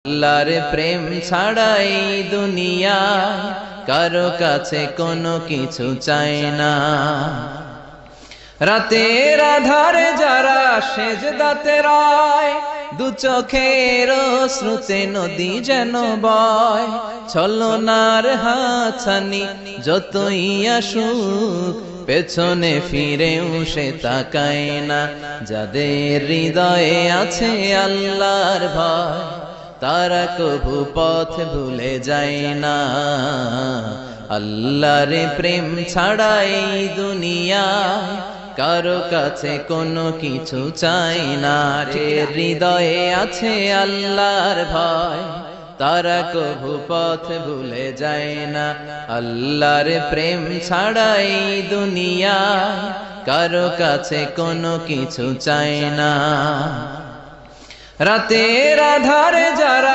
আল্লাহর প্রেম ছাড়াই দুনিয়ায় কারো কাছে কোনো কিছু চায় না। রাতের আধারে যারা সেজদাতে রয়, দু চোখের শ্রুতে নদী যেন বয়। ছলনার হাতছানি যতই আসুক, পেছনে ফিরেও সে তাকায় না। যাদের হৃদয়ে আছে আল্লাহর ভয়, তারা কভু পথ ভুলে যায় না। আল্লাহর প্রেম ছাড়াই দুনিয়ায় কারো কাছে কোনো কিছু চাই না। হৃদয়ে আছে আল্লাহর ভয়, তারা কভু পথ ভুলে যায় না। আল্লাহর প্রেম ছাড়াই দুনিয়ায় কারো কাছে কোনো কিছু চাই না। রাতের আধারে যারা